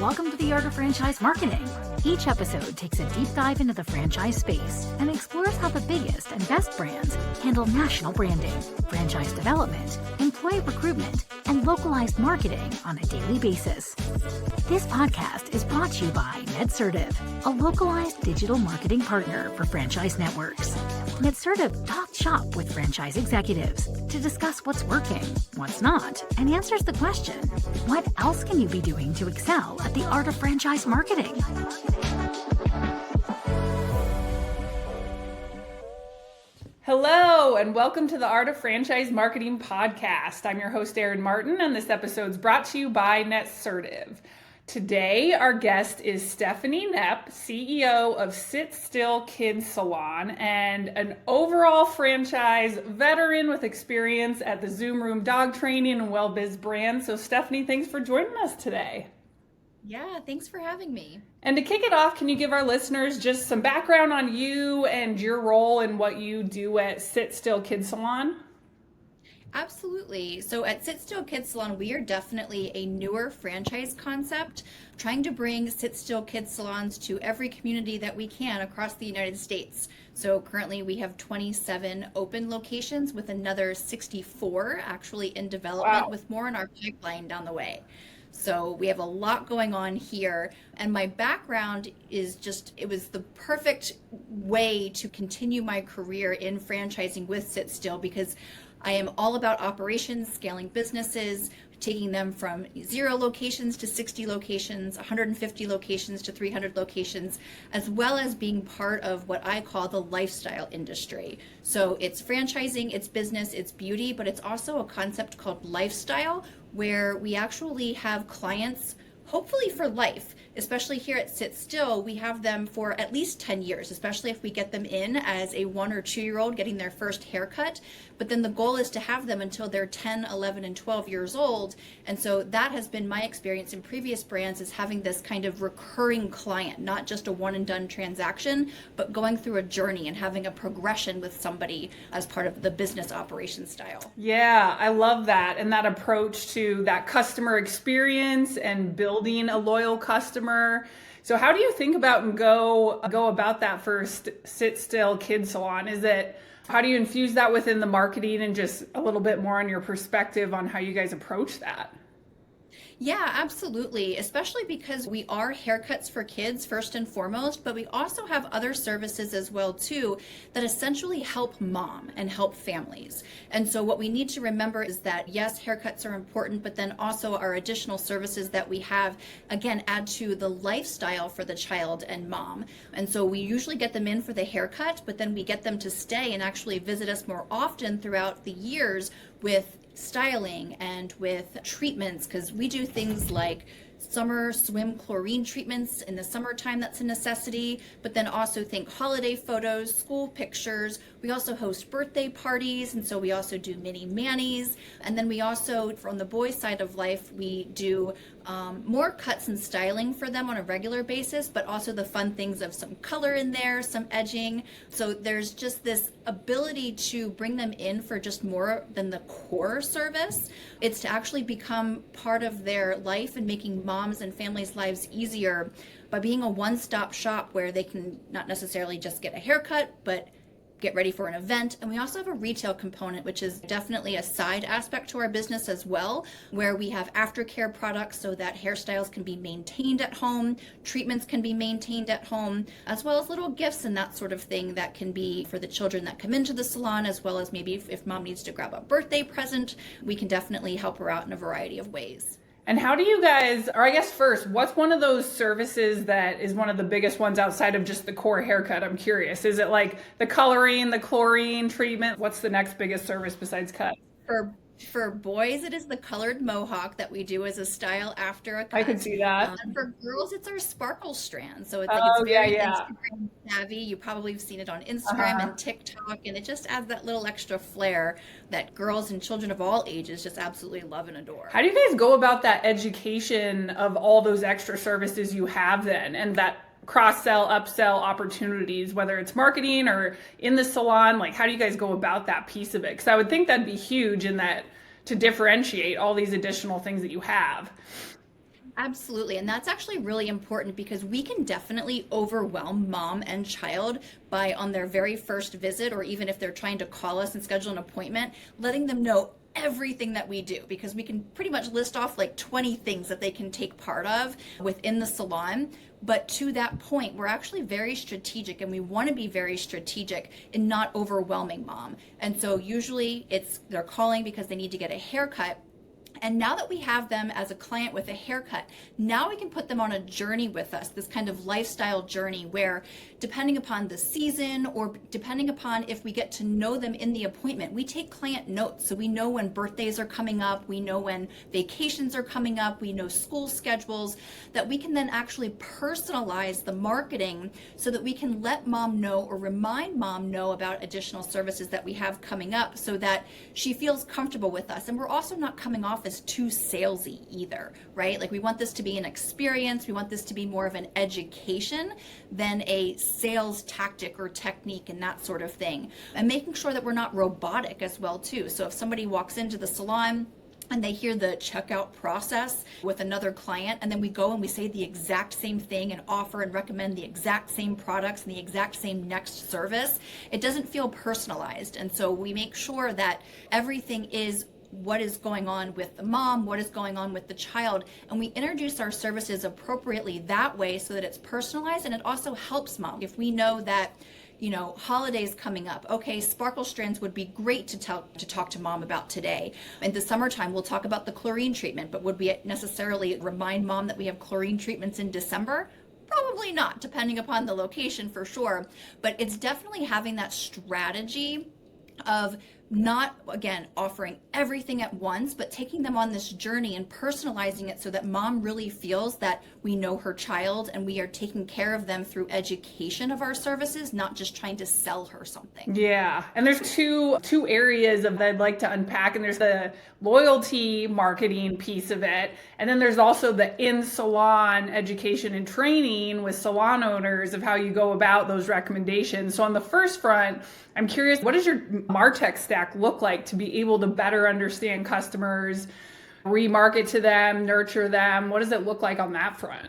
welcome to the Art of Franchise Marketing. Each episode takes a deep dive into the franchise space and explores how the biggest and best brands handle national branding, franchise development, employee recruitment, and localized marketing on a daily basis. This podcast is brought to you by NetSertive, a localized digital marketing partner for franchise networks. NetSertive talks shop with franchise executives to discuss what's working, what's not, and answers the question, what else can you be doing to excel at the art of franchise marketing? Hello, and welcome to the Art of Franchise Marketing podcast. I'm your host, Erin Martin, and this episode is brought to you by NetSertive. Today, our guest is Stephanie Knepp, CEO of Sit Still Kids Salon and an overall franchise veteran with experience at the Zoom Room dog training and WellBiz brand. So Stephanie, thanks for joining us today. Yeah, thanks for having me. And to kick it off, can you give our listeners just some background on you and your role in what you do at Sit Still Kids Salon? Absolutely. So at Sit Still Kids Salon, we are definitely a newer franchise concept, trying to bring Sit Still Kids Salons to every community that we can across the United States. So currently we have 27 open locations with another 64 actually in development. Wow. With more in our pipeline down the way. So we have a lot going on here, and my background is it was the perfect way to continue my career in franchising with Sit Still, because I am all about operations, scaling businesses, taking them from 0 locations to 60 locations, 150 locations to 300 locations, as well as being part of what I call the lifestyle industry. So it's franchising, it's business, it's beauty, but it's also a concept called lifestyle, where we actually have clients hopefully for life. Especially here at Sit Still, we have them for at least 10 years, especially if we get them in as a 1 or 2 year old getting their first haircut. But then the goal is to have them until they're 10, 11, and 12 years old. And so that has been my experience in previous brands, is having this kind of recurring client, not just a one and done transaction, but going through a journey and having a progression with somebody as part of the business operation style. Yeah, I love that. And that approach to that customer experience and building a loyal customer. So how do you think about and go about that for Sit Still Kids Salon? How do you infuse that within the marketing, and just a little bit more on your perspective on how you guys approach that? Yeah, absolutely. Especially because we are haircuts for kids first and foremost, but we also have other services as well too that essentially help mom and help families. And so what we need to remember is that yes, haircuts are important, but then also our additional services that we have, again, add to the lifestyle for the child and mom. And so we usually get them in for the haircut, but then we get them to stay and actually visit us more often throughout the years with styling and with treatments, because we do things like summer swim chlorine treatments in the summertime. That's a necessity. But then also think holiday photos, school pictures. We also host birthday parties, and so we also do mini manis. And then we also, from the boys' side of life, we do more cuts and styling for them on a regular basis, but also the fun things of some color in there, some edging. So there's just this ability to bring them in for just more than the core service. It's to actually become part of their life and making moms and families' lives easier by being a one-stop shop where they can not necessarily just get a haircut, but get ready for an event. And we also have a retail component, which is definitely a side aspect to our business as well, where we have aftercare products so that hairstyles can be maintained at home, treatments can be maintained at home, as well as little gifts and that sort of thing that can be for the children that come into the salon, as well as maybe if mom needs to grab a birthday present, we can definitely help her out in a variety of ways. And how do you guys, or I guess first, what's one of those services that is one of the biggest ones outside of just the core haircut? I'm curious. Is it like the coloring, the chlorine treatment? What's the next biggest service besides cut? For boys, it is the colored mohawk that we do as a style after a cut. I can see that. And for girls, it's our sparkle strand. So it's it's very Instagram savvy. You probably have seen it on Instagram and TikTok, and it just adds that little extra flair that girls and children of all ages just absolutely love and adore. How do you guys go about that education of all those extra services you have then, and that cross-sell, upsell opportunities, whether it's marketing or in the salon? Like, how do you guys go about that piece of it? Because I would think that'd be huge in that to differentiate all these additional things that you have. Absolutely. And that's actually really important because we can definitely overwhelm mom and child by on their very first visit, or even if they're trying to call us and schedule an appointment, letting them know everything that we do, because we can pretty much list off like 20 things that they can take part of within the salon. But to that point, we're actually very strategic, and we want to be very strategic in not overwhelming mom. And so usually they're calling because they need to get a haircut. And now that we have them as a client with a haircut, now we can put them on a journey with us, this kind of lifestyle journey where, depending upon the season or depending upon if we get to know them in the appointment, we take client notes. So we know when birthdays are coming up, we know when vacations are coming up, we know school schedules, that we can then actually personalize the marketing so that we can let mom know or remind mom know about additional services that we have coming up so that she feels comfortable with us. And we're also not coming off as too salesy either, right? Like, we want this to be an experience. We want this to be more of an education than a sales tactic or technique and that sort of thing. And making sure that we're not robotic as well too. So if somebody walks into the salon and they hear the checkout process with another client, and then we go and we say the exact same thing and offer and recommend the exact same products and the exact same next service, it doesn't feel personalized. And so we make sure that everything is what is going on with the mom, what is going on with the child, and we introduce our services appropriately that way so that it's personalized, and it also helps mom. If we know that, holidays coming up, okay, sparkle strands would be great to talk to mom about today. In the summertime, we'll talk about the chlorine treatment, but would we necessarily remind mom that we have chlorine treatments in December? Probably not, depending upon the location for sure, but it's definitely having that strategy of not, again, offering everything at once, but taking them on this journey and personalizing it so that mom really feels that we know her child and we are taking care of them through education of our services, not just trying to sell her something. Yeah. And there's two areas that I'd like to unpack. And there's the loyalty marketing piece of it. And then there's also the in-salon education and training with salon owners of how you go about those recommendations. So on the first front, I'm curious, what does your MarTech stack look like to be able to better understand customers, remarket to them, nurture them? What does it look like on that front?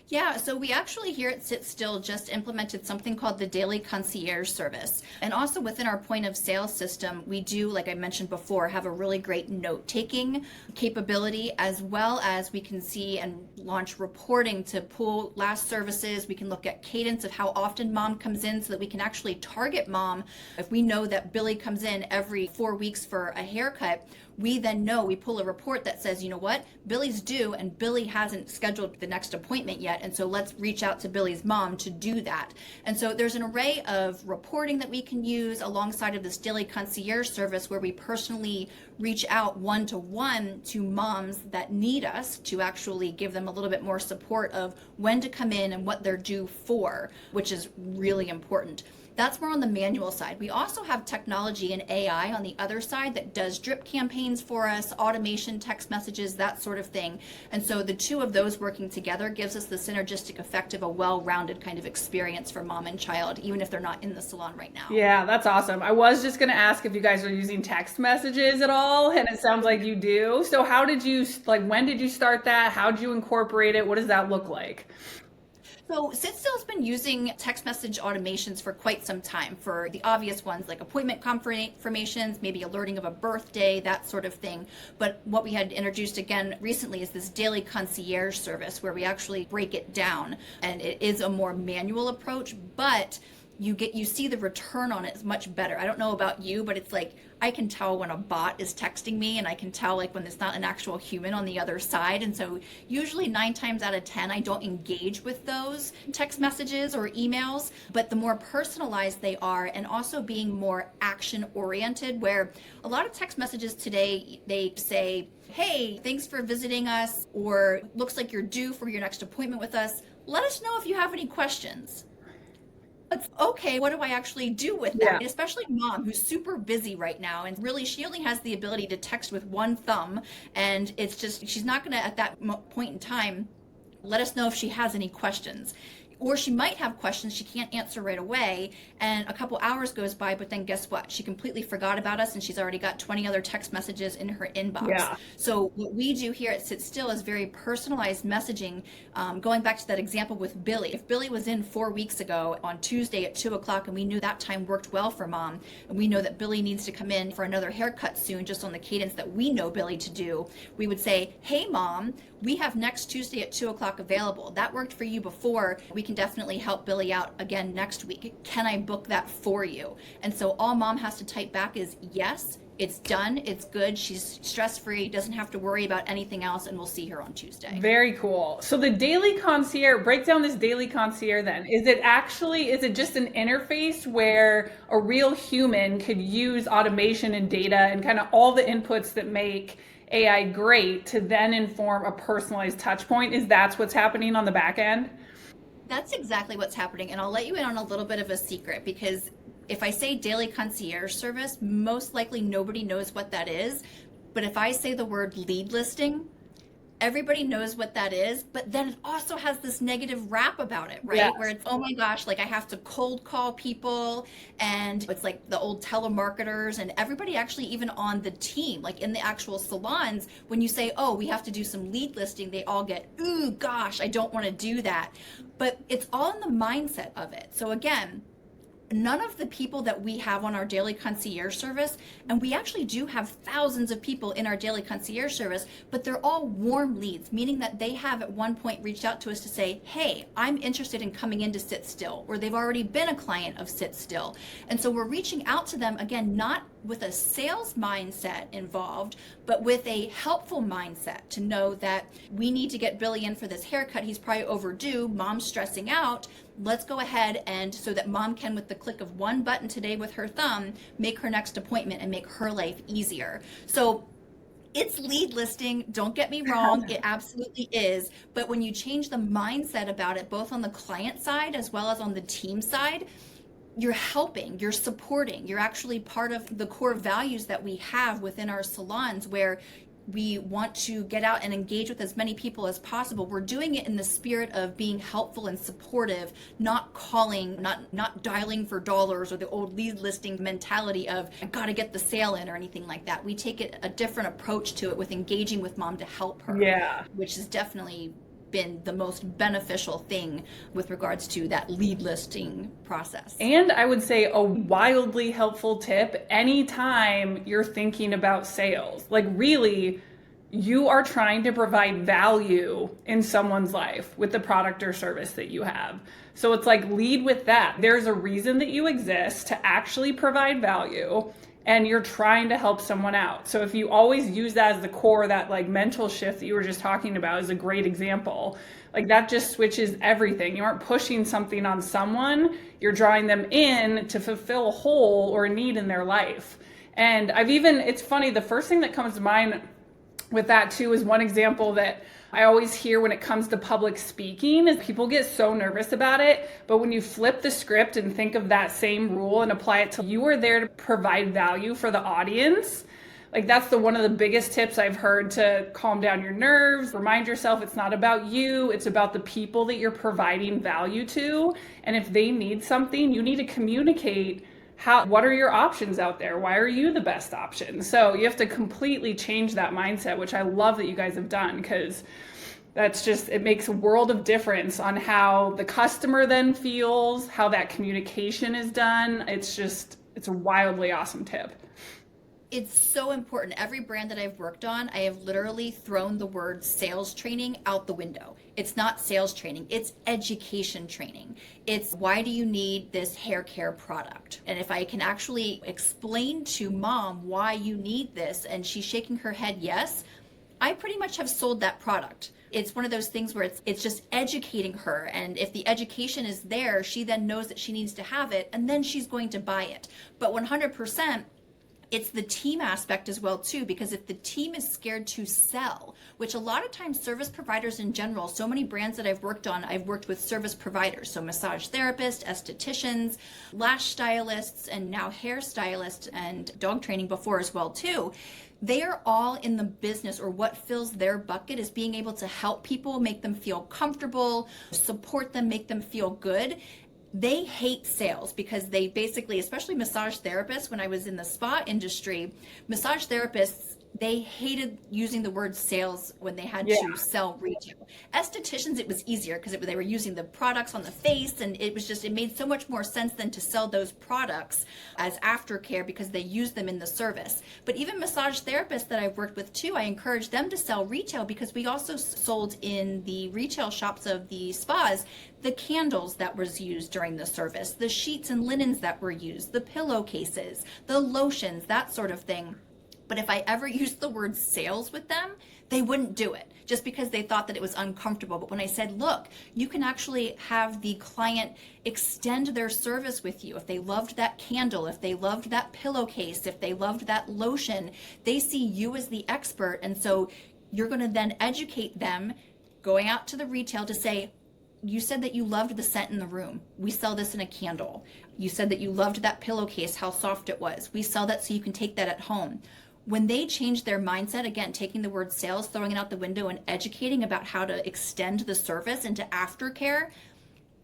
Yeah, so we actually here at Sit Still just implemented something called the Daily Concierge Service. And also within our point of sale system, we do, like I mentioned before, have a really great note-taking capability, as well as we can see and launch reporting to pull last services. We can look at cadence of how often mom comes in so that we can actually target mom. If we know that Billy comes in every 4 weeks for a haircut, we then know, we pull a report that says, you know what, Billy's due and Billy hasn't scheduled the next appointment yet. And so let's reach out to Billy's mom to do that. And so there's an array of reporting that we can use alongside of this daily concierge service where we personally reach out one-to-one to moms that need us to actually give them a little bit more support of when to come in and what they're due for, which is really important. That's more on the manual side. We also have technology and AI on the other side that does drip campaigns for us, automation, text messages, that sort of thing. And so the two of those working together gives us the synergistic effect of a well-rounded kind of experience for mom and child, even if they're not in the salon right now. Yeah, that's awesome. I was just going to ask if you guys are using text messages at all, and it sounds like you do. So when did you start that? How did you incorporate it? What does that look like? So Sit Still's been using text message automations for quite some time for the obvious ones like appointment confirmations, maybe alerting of a birthday, that sort of thing. But what we had introduced again recently is this daily concierge service where we actually break it down, and it is a more manual approach, but you see the return on it is much better. I don't know about you, but it's like I can tell when a bot is texting me, and I can tell like when it's not an actual human on the other side. And so usually 9 times out of 10, I don't engage with those text messages or emails, but the more personalized they are, and also being more action oriented, where a lot of text messages today, they say, hey, thanks for visiting us, or looks like you're due for your next appointment with us. Let us know if you have any questions. Okay, what do I actually do with that? Yeah. Especially mom, who's super busy right now, and really she only has the ability to text with one thumb, and it's just, she's not gonna at that point in time let us know if she has any questions. Or she might have questions she can't answer right away, and a couple hours goes by, but then guess what? She completely forgot about us, and she's already got 20 other text messages in her inbox. Yeah. So what we do here at Sit Still is very personalized messaging. Going back to that example with Billy, if Billy was in 4 weeks ago on Tuesday at 2 o'clock, and we knew that time worked well for mom, and we know that Billy needs to come in for another haircut soon, just on the cadence that we know Billy to do, we would say, hey mom, we have next Tuesday at 2 o'clock available. That worked for you before. We can definitely help Billy out again next week. Can I book that for you? And so all mom has to type back is yes, it's done, it's good, she's stress-free, doesn't have to worry about anything else, and we'll see her on Tuesday. Very cool. So the daily concierge, break down this daily concierge then. Is it just an interface where a real human could use automation and data and kind of all the inputs that make AI great to then inform a personalized touch point? Is that's what's happening on the back end? That's exactly what's happening. And I'll let you in on a little bit of a secret, because if I say daily concierge service, most likely nobody knows what that is. But if I say the word lead listing, everybody knows what that is, but then it also has this negative rap about it, right? Yes. Where it's, oh my gosh, like I have to cold call people, and it's like the old telemarketers, and everybody actually even on the team, like in the actual salons, when you say, oh, we have to do some lead listing, they all get, ooh, gosh, I don't want to do that. But it's all in the mindset of it. So again, none of the people that we have on our daily concierge service, and we actually do have thousands of people in our daily concierge service, but they're all warm leads, meaning that they have at one point reached out to us to say, hey, I'm interested in coming in to Sit Still, or they've already been a client of Sit Still. And so we're reaching out to them, again, not with a sales mindset involved, but with a helpful mindset to know that we need to get Billy in for this haircut. He's probably overdue. Mom's stressing out. Let's go ahead, and so that mom can, with the click of one button today with her thumb, make her next appointment and make her life easier. So it's lead listing, don't get me wrong, it absolutely is. But when you change the mindset about it, both on the client side as well as on the team side, you're helping, you're supporting, you're actually part of the core values that we have within our salons, where we want to get out and engage with as many people as possible. We're doing it in the spirit of being helpful and supportive, not calling, not dialing for dollars, or the old lead listing mentality of I gotta get the sale in or anything like that. We take a different approach to it with engaging with mom to help her. Yeah. Which has definitely been the most beneficial thing with regards to that lead listing process. And I would say a wildly helpful tip anytime you're thinking about sales. Like really, you are trying to provide value in someone's life with the product or service that you have. So it's like lead with that. There's a reason that you exist to actually provide value, and you're trying to help someone out. So if you always use that as the core, that like mental shift that you were just talking about is a great example. Like that just switches everything. You aren't pushing something on someone, you're drawing them in to fulfill a hole or a need in their life. And it's funny, the first thing that comes to mind with that too is one example that I always hear when it comes to public speaking is people get so nervous about it, but when you flip the script and think of that same rule and apply it to you are there to provide value for the audience. Like that's one of the biggest tips I've heard to calm down your nerves. Remind yourself it's not about you, it's about the people that you're providing value to. And if they need something, you need to communicate what are your options out there? Why are you the best option? So you have to completely change that mindset, which I love that you guys have done, because it makes a world of difference on how the customer then feels, how that communication is done. It's a wildly awesome tip. It's so important. Every brand that I've worked on, I have literally thrown the word sales training out the window. It's not sales training, it's education training. It's why do you need this hair care product? And if I can actually explain to mom why you need this, and she's shaking her head yes, I pretty much have sold that product. It's one of those things where it's just educating her, and if the education is there, she then knows that she needs to have it, and then she's going to buy it. But 100%, it's the team aspect as well too, because if the team is scared to sell, which a lot of times service providers in general, so many brands that I've worked on, I've worked with service providers, so massage therapists, estheticians, lash stylists, and now hair stylists, and dog training before as well too. They are all in the business, or what fills their bucket is being able to help people, make them feel comfortable, support them, make them feel good. They hate sales because they basically, especially massage therapists, when I was in the spa industry, massage therapists, they hated using the word sales when they had to sell retail. Estheticians, it was easier because they were using the products on the face, and it made so much more sense than to sell those products as aftercare because they use them in the service. But even massage therapists that I've worked with too, I encourage them to sell retail because we also sold in the retail shops of the spas the candles that was used during the service, the sheets and linens that were used, the pillowcases, the lotions, that sort of thing. But if I ever used the word sales with them, they wouldn't do it just because they thought that it was uncomfortable. But when I said, look, you can actually have the client extend their service with you. If they loved that candle, if they loved that pillowcase, if they loved that lotion, they see you as the expert. And so you're going to then educate them going out to the retail to say, you said that you loved the scent in the room. We sell this in a candle. You said that you loved that pillowcase, how soft it was. We sell that so you can take that at home. When they changed their mindset, again, taking the word sales, throwing it out the window, and educating about how to extend the service into aftercare,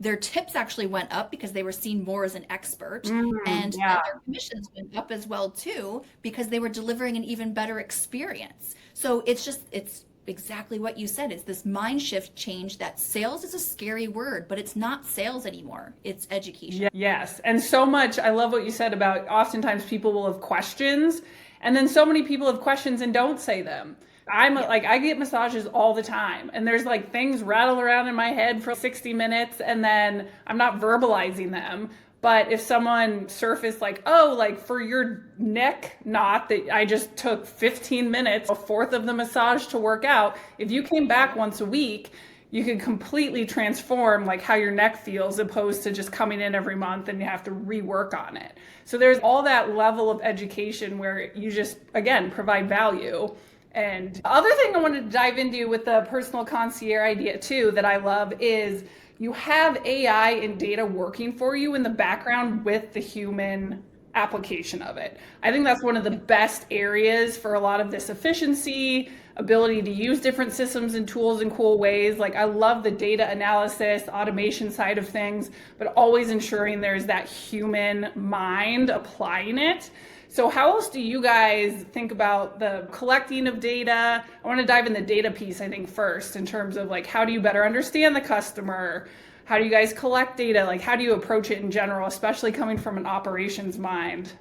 their tips actually went up because they were seen more as an expert, and their commissions went up as well too because they were delivering an even better experience. So it's exactly what you said. It's this mind shift change that sales is a scary word, but it's not sales anymore. It's education. Yes. And so much, I love what you said about oftentimes people will have questions, and then so many people have questions and don't say them. I get massages all the time, and there's like things rattle around in my head for 60 minutes, and then I'm not verbalizing them. But if someone surfaced like, oh, like for your neck knot that I just took 15 minutes, a fourth of the massage to work out, if you came back once a week, you could completely transform like how your neck feels opposed to just coming in every month and you have to rework on it. So there's all that level of education where you just, again, provide value. And the other thing I wanted to dive into with the personal concierge idea too that I love is you have AI and data working for you in the background with the human application of it. I think that's one of the best areas for a lot of this efficiency, ability to use different systems and tools in cool ways. Like I love the data analysis, automation side of things, but always ensuring there's that human mind applying it. So how else do you guys think about the collecting of data? I want to dive in the data piece, I think, first, in terms of like, how do you better understand the customer? How do you guys collect data? Like, how do you approach it in general, especially coming from an operations mind?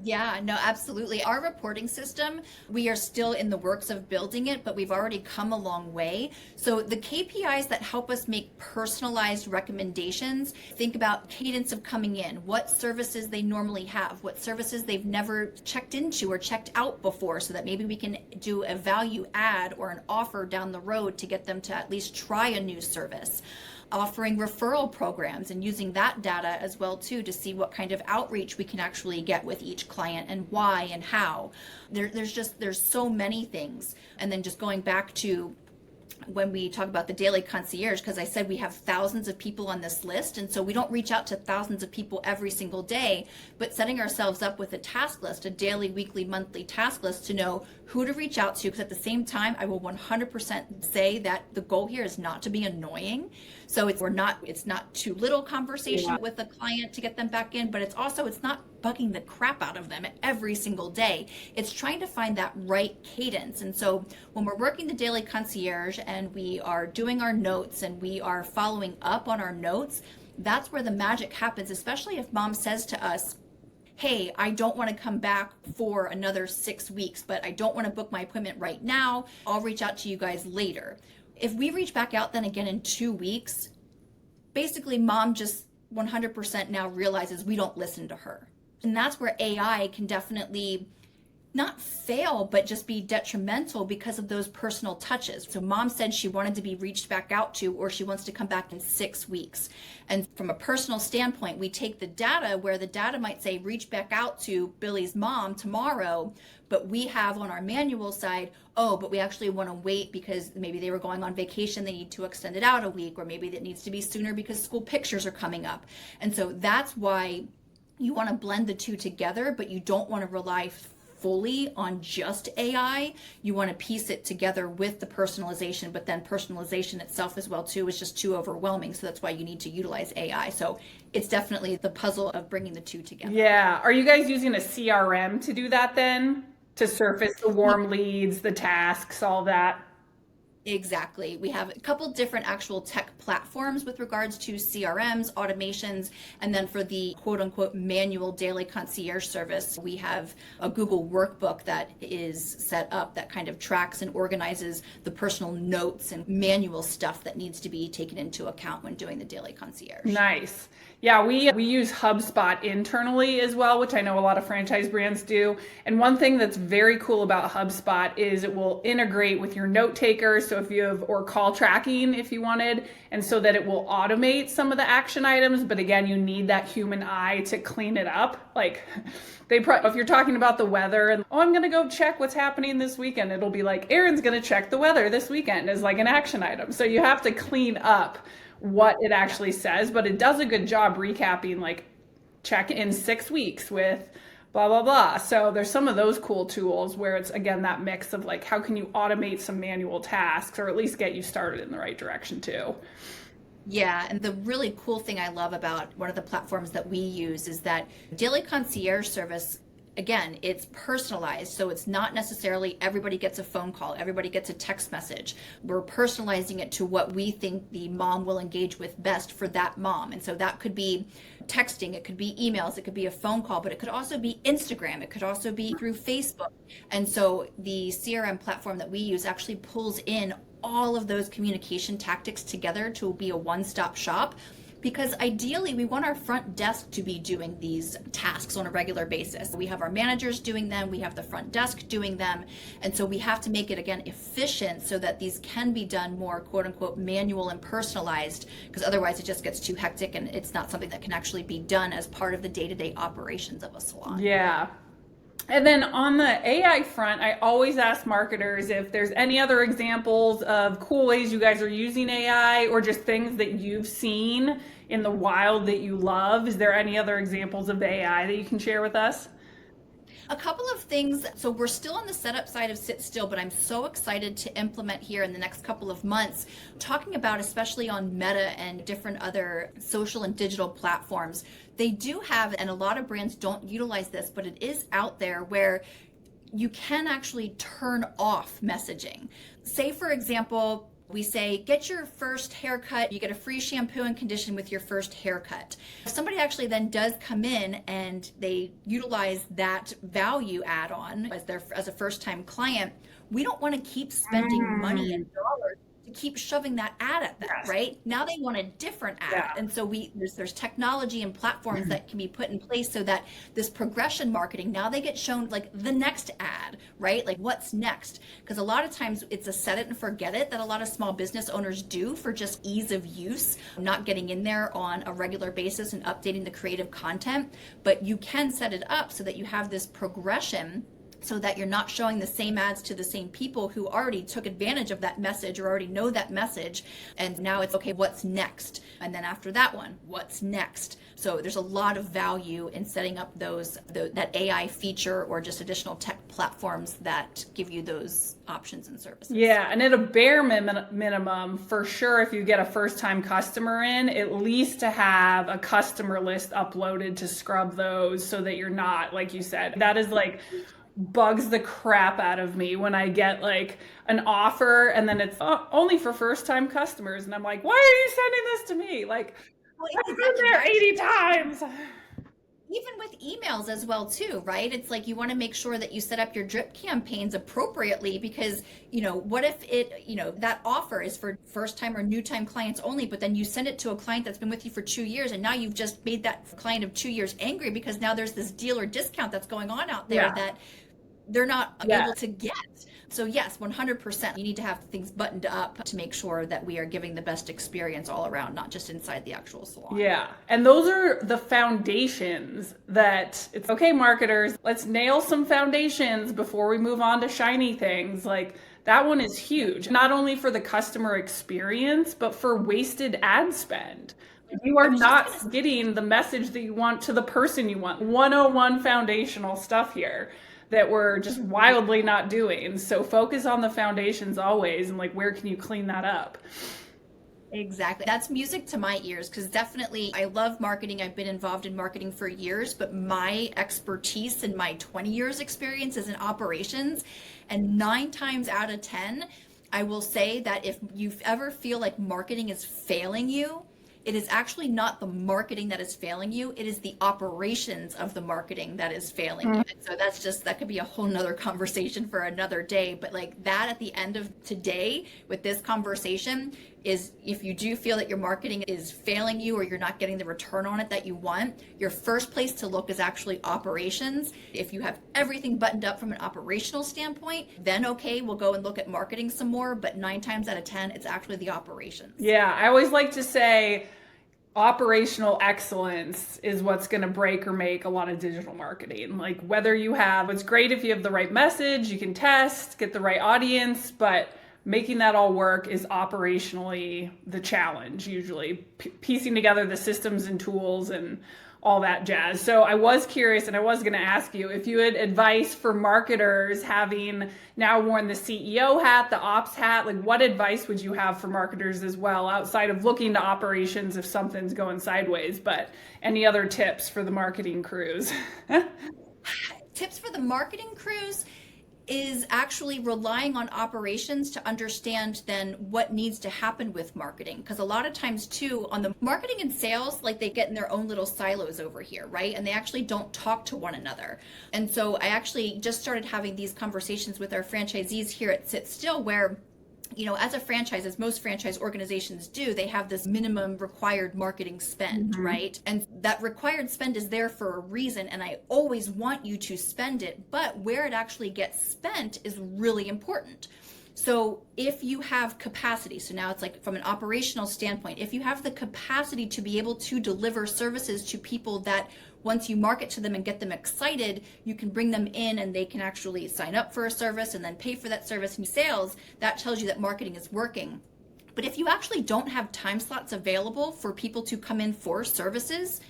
Yeah, no, absolutely. Our reporting system, we are still in the works of building it, but we've already come a long way. So the KPIs that help us make personalized recommendations, think about cadence of coming in, what services they normally have, what services they've never checked into or checked out before, so that maybe we can do a value add or an offer down the road to get them to at least try a new service. Offering referral programs and using that data as well too to see what kind of outreach we can actually get with each client and why and how. There's so many things. And then just going back to when we talk about the daily concierge, because I said we have thousands of people on this list, and so we don't reach out to thousands of people every single day, but setting ourselves up with a task list, a daily, weekly, monthly task list to know who to reach out to, because at the same time, I will 100% say that the goal here is not to be annoying. So it's not too little conversation with a client to get them back in, but it's not bugging the crap out of them every single day. It's trying to find that right cadence. And so when we're working the daily concierge and we are doing our notes and we are following up on our notes, that's where the magic happens, especially if mom says to us, hey, I don't want to come back for another 6 weeks, but I don't want to book my appointment right now. I'll reach out to you guys later. If we reach back out then again in 2 weeks, basically mom just 100% now realizes we don't listen to her. And that's where AI can definitely not fail, but just be detrimental because of those personal touches. So mom said she wanted to be reached back out to, or she wants to come back in 6 weeks. And from a personal standpoint, we take the data where the data might say, reach back out to Billy's mom tomorrow, but we have on our manual side, oh, but we actually want to wait because maybe they were going on vacation, they need to extend it out a week, or maybe it needs to be sooner because school pictures are coming up. And so that's why you want to blend the two together, but you don't want to rely fully on just AI. You want to piece it together with the personalization, but then personalization itself as well too is just too overwhelming. So that's why you need to utilize AI. So it's definitely the puzzle of bringing the two together. Yeah. Are you guys using a CRM to do that then? To surface the warm leads, the tasks, all that? Exactly. We have a couple different actual tech platforms with regards to CRMs, automations, and then for the quote unquote manual daily concierge service, we have a Google workbook that is set up that kind of tracks and organizes the personal notes and manual stuff that needs to be taken into account when doing the daily concierge. Nice. Yeah, we use HubSpot internally as well, which I know a lot of franchise brands do. And one thing that's very cool about HubSpot is it will integrate with your note takers. So if you have, or call tracking if you wanted, and so that it will automate some of the action items. But again, you need that human eye to clean it up. Like if you're talking about the weather and, I'm going to go check what's happening this weekend, it'll be like, Erin's going to check the weather this weekend as like an action item. So you have to clean up what it actually says, but it does a good job recapping, like check in 6 weeks with blah, blah, blah. So there's some of those cool tools where it's, again, that mix of like, how can you automate some manual tasks or at least get you started in the right direction too? Yeah, and the really cool thing I love about one of the platforms that we use is that daily concierge service, again, it's personalized. So it's not necessarily everybody gets a phone call, everybody gets a text message. We're personalizing it to what we think the mom will engage with best for that mom. And so that could be texting, it could be emails, it could be a phone call, but it could also be Instagram, it could also be through Facebook. And so the CRM platform that we use actually pulls in all of those communication tactics together to be a one-stop shop. Because ideally, we want our front desk to be doing these tasks on a regular basis. We have our managers doing them, we have the front desk doing them, and so we have to make it, again, efficient so that these can be done more, quote unquote, manual and personalized, because otherwise it just gets too hectic and it's not something that can actually be done as part of the day-to-day operations of a salon. Yeah. And then on the AI front, I always ask marketers if there's any other examples of cool ways you guys are using AI or just things that you've seen in the wild that you love. Is there any other examples of the AI that you can share with us? A couple of things. So we're still on the setup side of Sit Still, but I'm so excited to implement here in the next couple of months, talking about especially on Meta and different other social and digital platforms. They do have, and a lot of brands don't utilize this, but it is out there where you can actually turn off messaging. Say, for example, we say, get your first haircut, you get a free shampoo and condition with your first haircut. If somebody actually then does come in and they utilize that value add-on as a first-time client, we don't want to keep spending money and dollars to keep shoving that ad at them, right? Now they want a different ad. Yeah. And so there's technology and platforms that can be put in place so that this progression marketing, now they get shown like the next ad, right? Like what's next? Because a lot of times it's a set it and forget it that a lot of small business owners do for just ease of use, not getting in there on a regular basis and updating the creative content. But you can set it up so that you have this progression so that you're not showing the same ads to the same people who already took advantage of that message or already know that message. And now it's, okay, what's next? And then after that one, what's next? So there's a lot of value in setting up that AI feature or just additional tech platforms that give you those options and services. Yeah, and at a bare minimum, for sure, if you get a first-time customer in, at least to have a customer list uploaded to scrub those so that you're not, like you said, that is like bugs the crap out of me when I get like an offer and then it's only for first-time customers. And I'm like, why are you sending this to me? Like, I've been there 80 times. Even with emails as well too, right? It's like you want to make sure that you set up your drip campaigns appropriately because, what if that offer is for first time or new time clients only, but then you send it to a client that's been with you for 2 years and now you've just made that client of 2 years angry because now there's this deal or discount that's going on out there that they're not able to get. So yes, 100%. You need to have things buttoned up to make sure that we are giving the best experience all around, not just inside the actual salon. Yeah. And those are the foundations that it's okay, marketers, let's nail some foundations before we move on to shiny things. Like that one is huge, not only for the customer experience, but for wasted ad spend. You are not getting the message that you want to the person you want. 101 foundational stuff here. that we're just wildly not doing. So focus on the foundations always, and like, where can you clean that up? Exactly. That's music to my ears, because definitely I love marketing. I've been involved in marketing for years, but my expertise and my 20 years experience is in operations. And 9 times out of 10, I will say that if you ever feel like marketing is failing you, it is actually not the marketing that is failing you. It is the operations of the marketing that is failing you. And so that could be a whole nother conversation for another day. But like that at the end of today with this conversation is, if you do feel that your marketing is failing you or you're not getting the return on it that you want, your first place to look is actually operations. If you have everything buttoned up from an operational standpoint, then okay, we'll go and look at marketing some more. But 9 times out of 10, it's actually the operations. Yeah, I always like to say operational excellence is what's going to break or make a lot of digital marketing. Like, whether it's great if you have the right message, you can test, get the right audience, but making that all work is operationally the challenge, usually piecing together the systems and tools and all that jazz. So I was curious, and I was going to ask you if you had advice for marketers, having now worn the CEO hat, the ops hat. Like, what advice would you have for marketers as well, outside of looking to operations if something's going sideways, but any other tips for the marketing crews? Tips for the marketing crews is actually relying on operations to understand then what needs to happen with marketing. Because a lot of times too, on the marketing and sales, like they get in their own little silos over here, right? And they actually don't talk to one another. And so I actually just started having these conversations with our franchisees here at Sit Still, where as a franchise, as most franchise organizations do, they have this minimum required marketing spend, right? And that required spend is there for a reason, and I always want you to spend it, but where it actually gets spent is really important. So if you have capacity, so now it's like from an operational standpoint, if you have the capacity to be able to deliver services to people that once you market to them and get them excited, you can bring them in and they can actually sign up for a service and then pay for that service and sales, that tells you that marketing is working. But if you actually don't have time slots available for people to come in for services,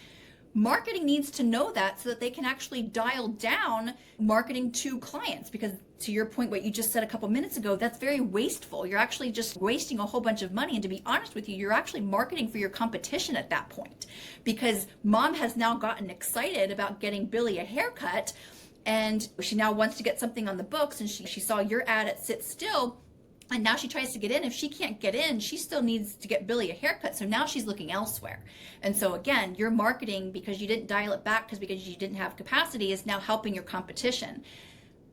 marketing needs to know that so that they can actually dial down marketing to clients. Because to your point, what you just said a couple minutes ago, that's very wasteful. You're actually just wasting a whole bunch of money. And to be honest with you, you're actually marketing for your competition at that point, because mom has now gotten excited about getting Billy a haircut, and she now wants to get something on the books, and she saw your ad at Sit Still. And now she tries to get in. If she can't get in, she still needs to get Billy a haircut. So now she's looking elsewhere. And so again, your marketing, because you didn't dial it back because you didn't have capacity, is now helping your competition.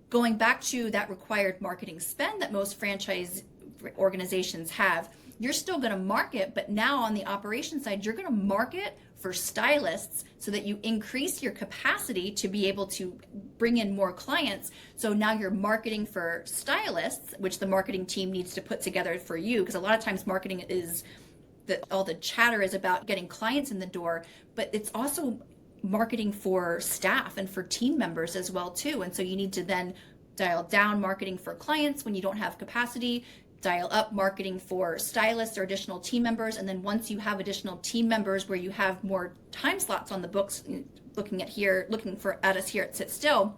Going back to that required marketing spend that most franchise organizations have, you're still going to market, but now on the operation side, you're going to market for stylists so that you increase your capacity to be able to bring in more clients. So now you're marketing for stylists, which the marketing team needs to put together for you, because a lot of times marketing is that all the chatter is about getting clients in the door, but it's also marketing for staff and for team members as well too. And so you need to then dial down marketing for clients when you don't have capacity, dial up marketing for stylists or additional team members. And then once you have additional team members where you have more time slots on the books, looking at us here at Sit Still,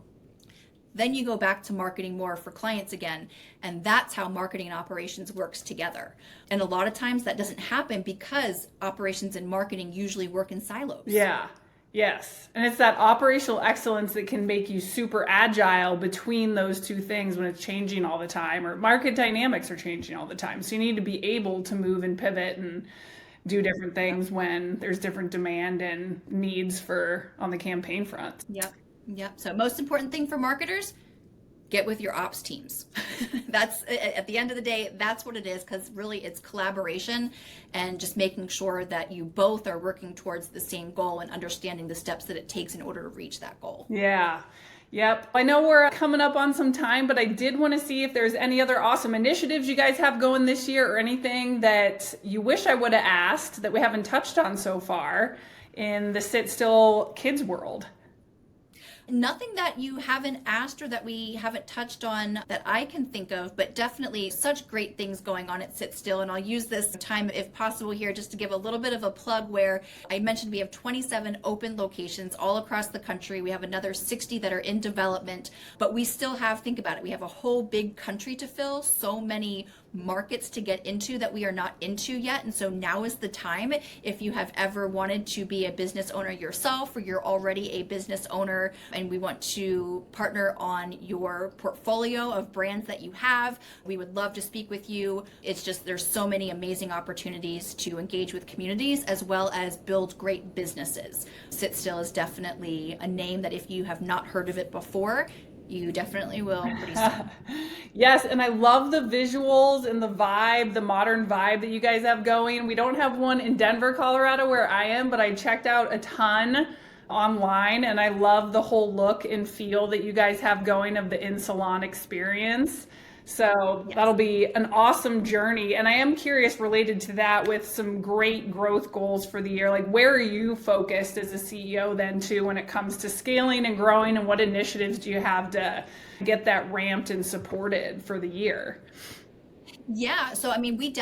then you go back to marketing more for clients again. And that's how marketing and operations works together. And a lot of times that doesn't happen because operations and marketing usually work in silos. Yeah. Yes. And it's that operational excellence that can make you super agile between those two things when it's changing all the time, or market dynamics are changing all the time. So you need to be able to move and pivot and do different things when there's different demand and needs on the campaign front. Yep. So most important thing for marketers, get with your ops teams. That's, at the end of the day, that's what it is, because really it's collaboration and just making sure that you both are working towards the same goal and understanding the steps that it takes in order to reach that goal. Yeah. Yep. I know we're coming up on some time, but I did want to see if there's any other awesome initiatives you guys have going this year, or anything that you wish I would have asked that we haven't touched on so far in the Sit Still Kids world. Nothing that you haven't asked or that we haven't touched on that I can think of, but definitely such great things going on at Sit Still. And I'll use this time, if possible, here just to give a little bit of a plug where I mentioned we have 27 open locations all across the country. We have another 60 that are in development, but we still have, think about it, we have a whole big country to fill, so many markets to get into that we are not into yet. And so now is the time, if you have ever wanted to be a business owner yourself, or you're already a business owner and we want to partner on your portfolio of brands that you have, we would love to speak with you. It's just, there's so many amazing opportunities to engage with communities as well as build great businesses. Sit Still is definitely a name that if you have not heard of it before, you definitely will pretty soon. Yes, and I love the visuals and the vibe, the modern vibe that you guys have going. We don't have one in Denver, Colorado, where I am, but I checked out a ton online, and I love the whole look and feel that you guys have going of the in-salon experience. So that'll be an awesome journey. And I am curious, related to that, with some great growth goals for the year, like where are you focused as a CEO then too when it comes to scaling and growing, and what initiatives do you have to get that ramped and supported for the year? Yeah, so I mean, we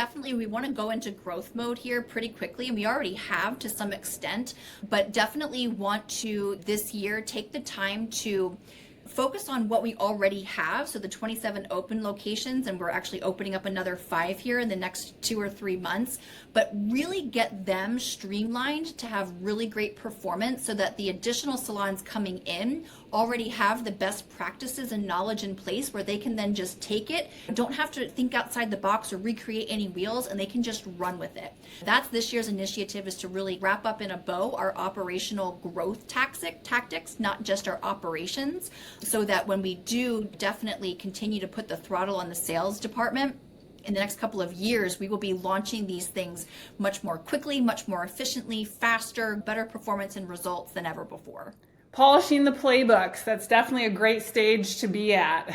want to go into growth mode here pretty quickly, and we already have to some extent, but definitely want to this year take the time to focus on what we already have. So the 27 open locations, and we're actually opening up another 5 here in the next 2 or 3 months, but really get them streamlined to have really great performance so that the additional salons coming in already have the best practices and knowledge in place where they can then just take it, don't have to think outside the box or recreate any wheels, and they can just run with it. That's this year's initiative, is to really wrap up in a bow our operational growth tactics, not just our operations, so that when we do definitely continue to put the throttle on the sales department, in the next couple of years, we will be launching these things much more quickly, much more efficiently, faster, better performance and results than ever before. Polishing the playbooks. That's definitely a great stage to be at.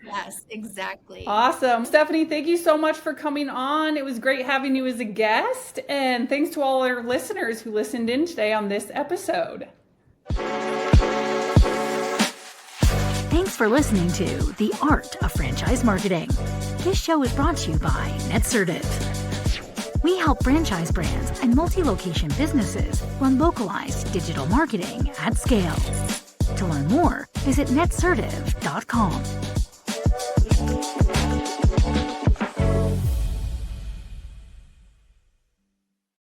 Yes, exactly. Awesome. Stephanie, thank you so much for coming on. It was great having you as a guest. And thanks to all our listeners who listened in today on this episode. Thanks for listening to The Art of Franchise Marketing. This show is brought to you by NetSertive. We help franchise brands and multi-location businesses run localized digital marketing at scale. To learn more, visit netsertive.com.